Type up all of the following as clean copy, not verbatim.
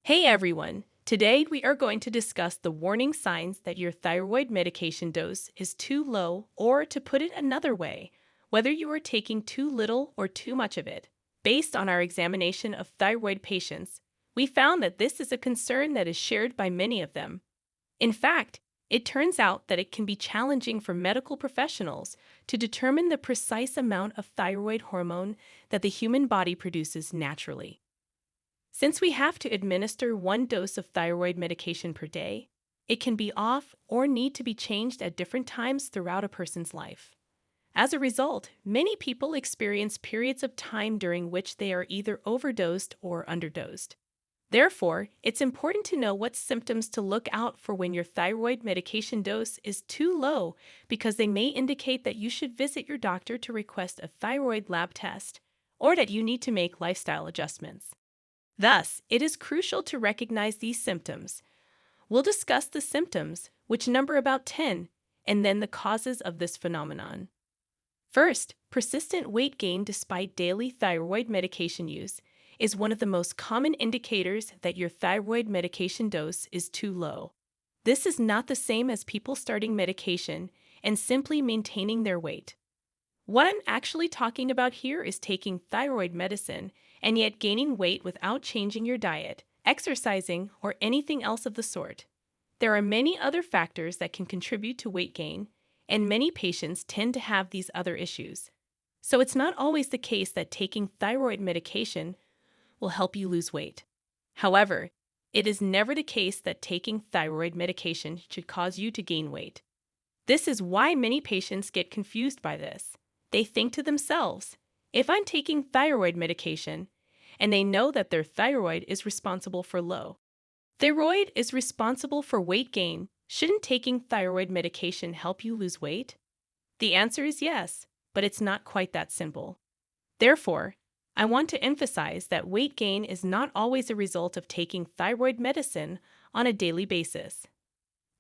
Hey everyone! Today we are going to discuss the warning signs that your thyroid medication dose is too low, or to put it another way, whether you are taking too little or too much of it. Based on our examination of thyroid patients, we found that this is a concern that is shared by many of them. In fact, it turns out that it can be challenging for medical professionals to determine the precise amount of thyroid hormone that the human body produces naturally. Since we have to administer one dose of thyroid medication per day, it can be off or need to be changed at different times throughout a person's life. As a result, many people experience periods of time during which they are either overdosed or underdosed. Therefore, it's important to know what symptoms to look out for when your thyroid medication dose is too low, because they may indicate that you should visit your doctor to request a thyroid lab test or that you need to make lifestyle adjustments. Thus, it is crucial to recognize these symptoms. We'll discuss the symptoms, which number about 10, and then the causes of this phenomenon. First, persistent weight gain despite daily thyroid medication use is one of the most common indicators that your thyroid medication dose is too low. This is not the same as people starting medication and simply maintaining their weight. What I'm actually talking about here is taking thyroid medicine and yet gaining weight without changing your diet, exercising, or anything else of the sort. There are many other factors that can contribute to weight gain, and many patients tend to have these other issues. So it's not always the case that taking thyroid medication will help you lose weight. However, it is never the case that taking thyroid medication should cause you to gain weight. This is why many patients get confused by this. They think to themselves, if I'm taking thyroid medication, and they know that their thyroid is responsible for thyroid is responsible for weight gain, shouldn't taking thyroid medication help you lose weight? The answer is yes, but it's not quite that simple. Therefore, I want to emphasize that weight gain is not always a result of taking thyroid medicine on a daily basis.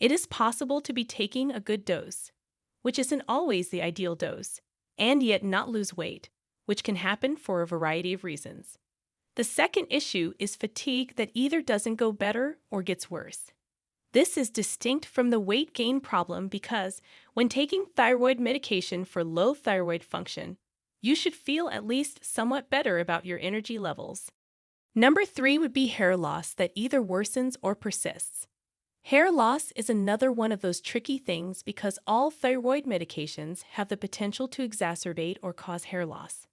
It is possible to be taking a good dose, which isn't always the ideal dose, and yet not lose weight, which can happen for a variety of reasons. The second issue is fatigue that either doesn't go better or gets worse. This is distinct from the weight gain problem because when taking thyroid medication for low thyroid function, you should feel at least somewhat better about your energy levels. Number 3 would be hair loss that either worsens or persists. Hair loss is another one of those tricky things because all thyroid medications have the potential to exacerbate or cause hair loss.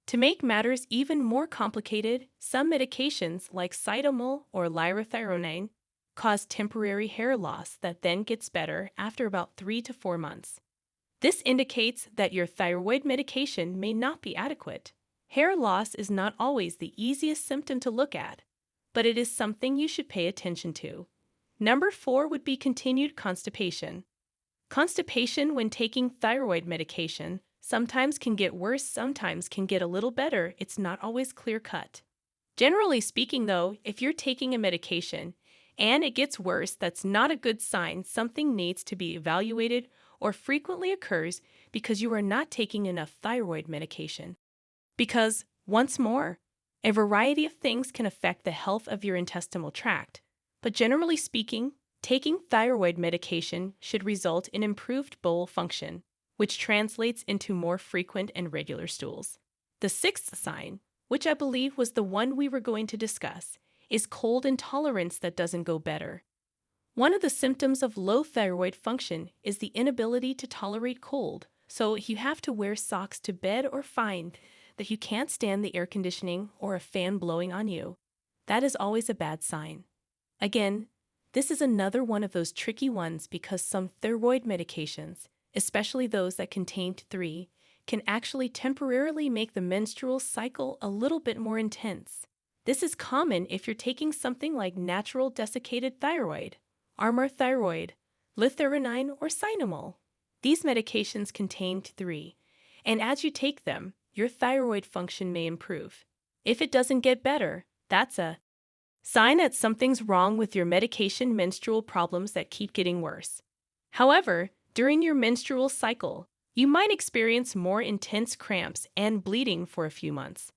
To make matters even more complicated, some medications like cytomel or lirathyronine cause temporary hair loss that then gets better after about 3 to 4 months. This indicates that your thyroid medication may not be adequate. Hair loss is not always the easiest symptom to look at, but it is something you should pay attention to. Number 4 would be continued constipation. Constipation when taking thyroid medication sometimes can get worse, sometimes can get a little better. It's not always clear-cut. Generally speaking, though, if you're taking a medication and it gets worse, that's not a good sign. Something needs to be evaluated or frequently occurs because you are not taking enough thyroid medication. Because, once more, a variety of things can affect the health of your intestinal tract. But generally speaking, taking thyroid medication should result in improved bowel function, which translates into more frequent and regular stools. The sixth sign, which I believe was the one we were going to discuss, is cold intolerance that doesn't go better. One of the symptoms of low thyroid function is the inability to tolerate cold, so you have to wear socks to bed or find that you can't stand the air conditioning or a fan blowing on you. That is always a bad sign. Again, this is another one of those tricky ones because some thyroid medications, especially those that contain T3, can actually temporarily make the menstrual cycle a little bit more intense. This is common if you're taking something like natural desiccated thyroid, Armour thyroid, litheranine, or cytomel. These medications contain T3, and as you take them, your thyroid function may improve. If it doesn't get better, that's a sign that something's wrong with your medication. Menstrual problems that keep getting worse. However, during your menstrual cycle, you might experience more intense cramps and bleeding for a few months.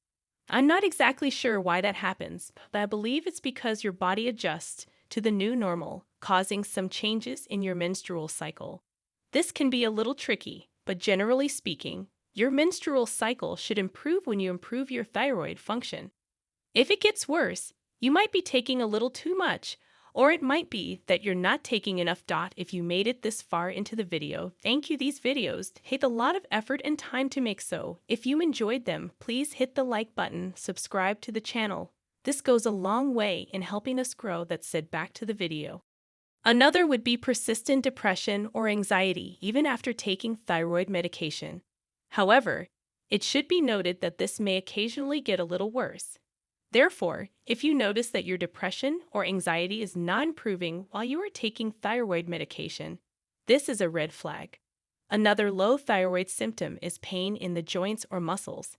I'm not exactly sure why that happens, but I believe it's because your body adjusts to the new normal, causing some changes in your menstrual cycle. This can be a little tricky, but generally speaking, your menstrual cycle should improve when you improve your thyroid function. If it gets worse, you might be taking a little too much, or it might be that you're not taking enough. If you made it this far into the video, thank you. These videos take a lot of effort and time to make, so if you enjoyed them, please hit the like button, subscribe to the channel. This goes a long way in helping us grow. That said, back to the video. Another would be persistent depression or anxiety even after taking thyroid medication. However, it should be noted that this may occasionally get a little worse. Therefore, if you notice that your depression or anxiety is not improving while you are taking thyroid medication, this is a red flag. Another low thyroid symptom is pain in the joints or muscles.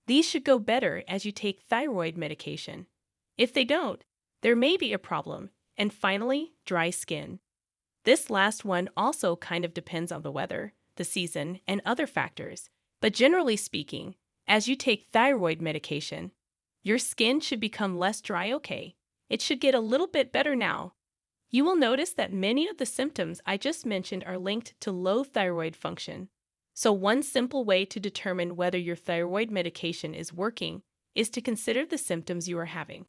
These should go better as you take thyroid medication. If they don't, there may be a problem. And finally, dry skin. This last one also kind of depends on the weather, the season, and other factors. But generally speaking, as you take thyroid medication, your skin should become less dry. Okay, it should get a little bit better now. You will notice that many of the symptoms I just mentioned are linked to low thyroid function. So one simple way to determine whether your thyroid medication is working is to consider the symptoms you are having.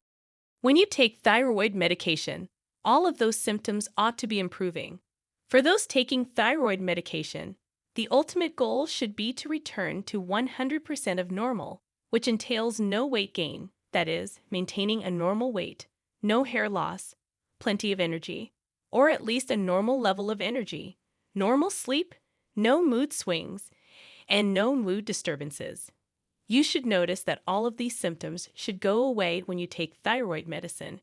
When you take thyroid medication, all of those symptoms ought to be improving. For those taking thyroid medication, the ultimate goal should be to return to 100% of normal, which entails no weight gain, that is, maintaining a normal weight, no hair loss, plenty of energy, or at least a normal level of energy, normal sleep, no mood swings, and no mood disturbances. You should notice that all of these symptoms should go away when you take thyroid medicine.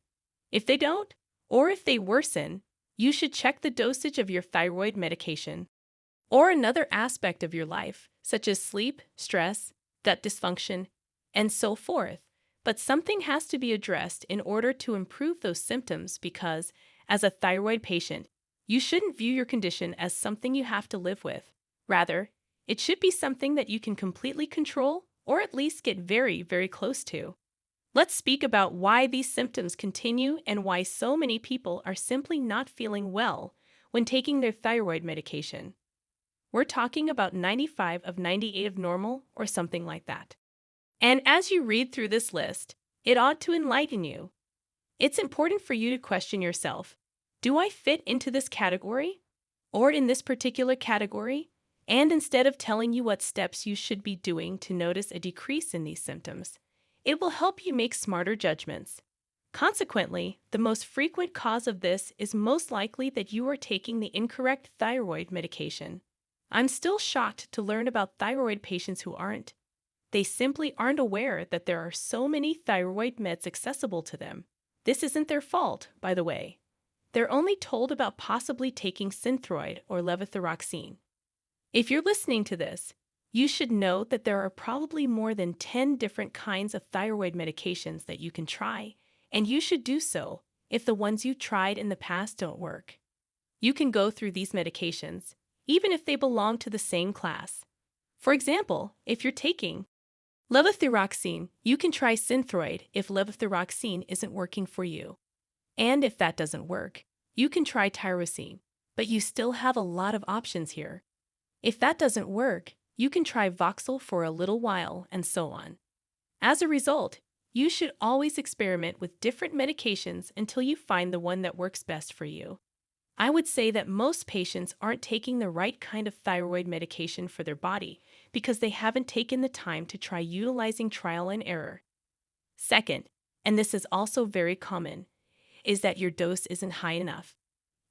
If they don't, or if they worsen, you should check the dosage of your thyroid medication. Or another aspect of your life, such as sleep, stress, gut dysfunction, and so forth. But something has to be addressed in order to improve those symptoms because, as a thyroid patient, you shouldn't view your condition as something you have to live with. Rather, it should be something that you can completely control or at least get very, very close to. Let's speak about why these symptoms continue and why so many people are simply not feeling well when taking their thyroid medication. We're talking about 95 of 98 of normal or something like that. And as you read through this list, it ought to enlighten you. It's important for you to question yourself. Do I fit into this category? Or in this particular category? And instead of telling you what steps you should be doing to notice a decrease in these symptoms, it will help you make smarter judgments. Consequently, the most frequent cause of this is most likely that you are taking the incorrect thyroid medication. I'm still shocked to learn about thyroid patients who aren't. They simply aren't aware that there are so many thyroid meds accessible to them. This isn't their fault, by the way. They're only told about possibly taking Thyroid or levothyroxine. If you're listening to this, you should know that there are probably more than 10 different kinds of thyroid medications that you can try, and you should do so if the ones you tried in the past don't work. You can go through these medications, even if they belong to the same class. For example, if you're taking levothyroxine, you can try Thyroid if levothyroxine isn't working for you. And if that doesn't work, you can try tyrosine, but you still have a lot of options here. If that doesn't work, you can try Voxel for a little while, and so on. As a result, you should always experiment with different medications until you find the one that works best for you. I would say that most patients aren't taking the right kind of thyroid medication for their body because they haven't taken the time to try utilizing trial and error. Second, and this is also very common, is that your dose isn't high enough.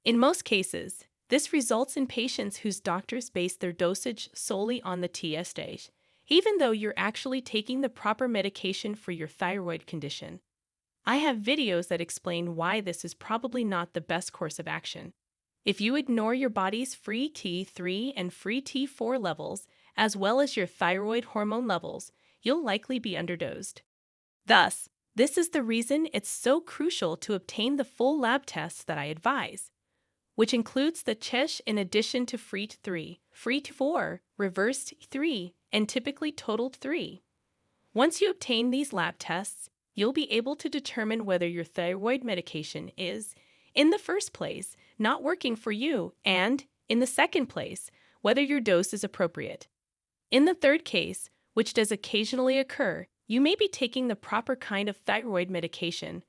In most cases, this results in patients whose doctors base their dosage solely on the TS stage, even though you're actually taking the proper medication for your thyroid condition. I have videos that explain why this is probably not the best course of action. If you ignore your body's free T3 and free T4 levels, as well as your thyroid hormone levels, you'll likely be underdosed. Thus, this is the reason it's so crucial to obtain the full lab tests that I advise, which includes the CHESH in addition to free T3, free T4, reversed 3, and typically totaled 3. Once you obtain these lab tests, you'll be able to determine whether your thyroid medication is, in the first place, not working for you, and, in the second place, whether your dose is appropriate. In the third case, which does occasionally occur, you may be taking the proper kind of thyroid medication,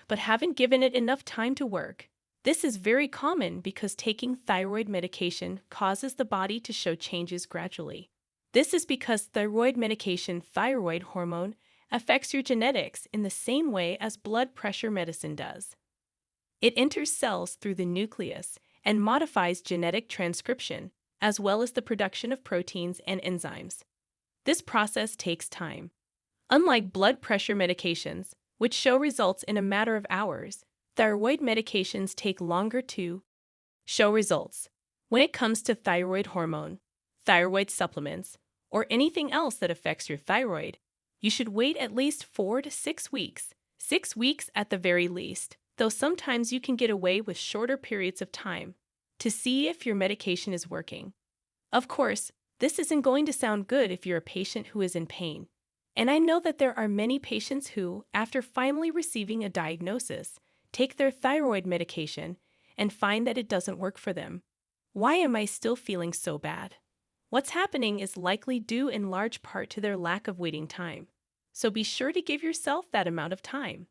but haven't given it enough time to work. This is very common because taking thyroid medication causes the body to show changes gradually. This is because thyroid medication, thyroid hormone, affects your genetics in the same way as blood pressure medicine does. It enters cells through the nucleus and modifies genetic transcription, as well as the production of proteins and enzymes. This process takes time. Unlike blood pressure medications, which show results in a matter of hours, thyroid medications take longer to show results. When it comes to thyroid hormone, thyroid supplements, or anything else that affects your thyroid, you should wait at least 4 to 6 weeks, 6 weeks at the very least, though sometimes you can get away with shorter periods of time, to see if your medication is working. Of course, this isn't going to sound good if you're a patient who is in pain. And I know that there are many patients who, after finally receiving a diagnosis, take their thyroid medication and find that it doesn't work for them. Why am I still feeling so bad? What's happening is likely due in large part to their lack of waiting time. So be sure to give yourself that amount of time.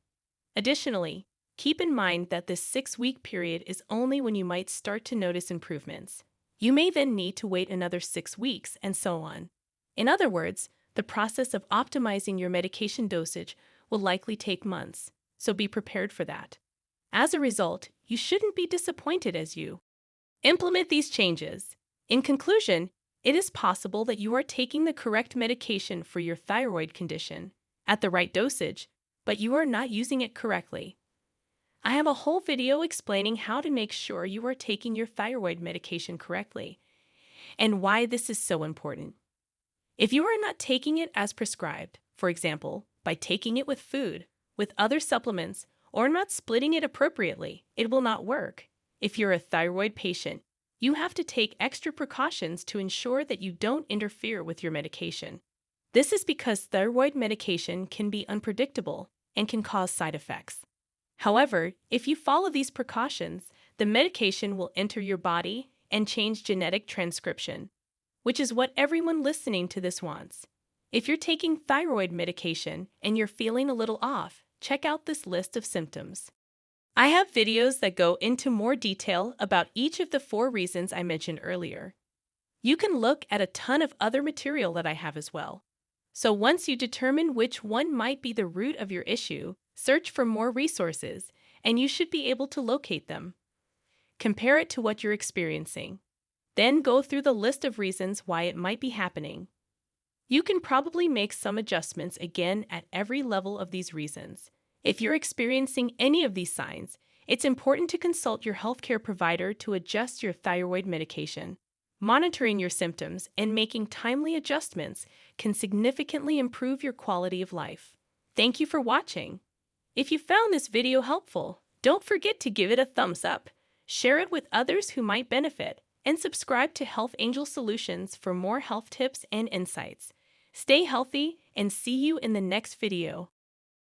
Additionally, keep in mind that this 6-week period is only when you might start to notice improvements. You may then need to wait another 6 weeks, and so on. In other words, the process of optimizing your medication dosage will likely take months, so be prepared for that. As a result, you shouldn't be disappointed as you implement these changes. In conclusion, it is possible that you are taking the correct medication for your thyroid condition at the right dosage, but you are not using it correctly. I have a whole video explaining how to make sure you are taking your thyroid medication correctly and why this is so important. If you are not taking it as prescribed, for example, by taking it with food, with other supplements, or not splitting it appropriately, it will not work. If you're a thyroid patient, you have to take extra precautions to ensure that you don't interfere with your medication. This is because thyroid medication can be unpredictable and can cause side effects. However, if you follow these precautions, the medication will enter your body and change genetic transcription, which is what everyone listening to this wants. If you're taking thyroid medication and you're feeling a little off, check out this list of symptoms. I have videos that go into more detail about each of the 4 reasons I mentioned earlier. You can look at a ton of other material that I have as well. So once you determine which one might be the root of your issue, search for more resources, and you should be able to locate them. Compare it to what you're experiencing. Then go through the list of reasons why it might be happening. You can probably make some adjustments again at every level of these reasons. If you're experiencing any of these signs, it's important to consult your healthcare provider to adjust your thyroid medication. Monitoring your symptoms and making timely adjustments can significantly improve your quality of life. Thank you for watching. If you found this video helpful, don't forget to give it a thumbs up, share it with others who might benefit, and subscribe to Health Angel Solutions for more health tips and insights. Stay healthy and see you in the next video.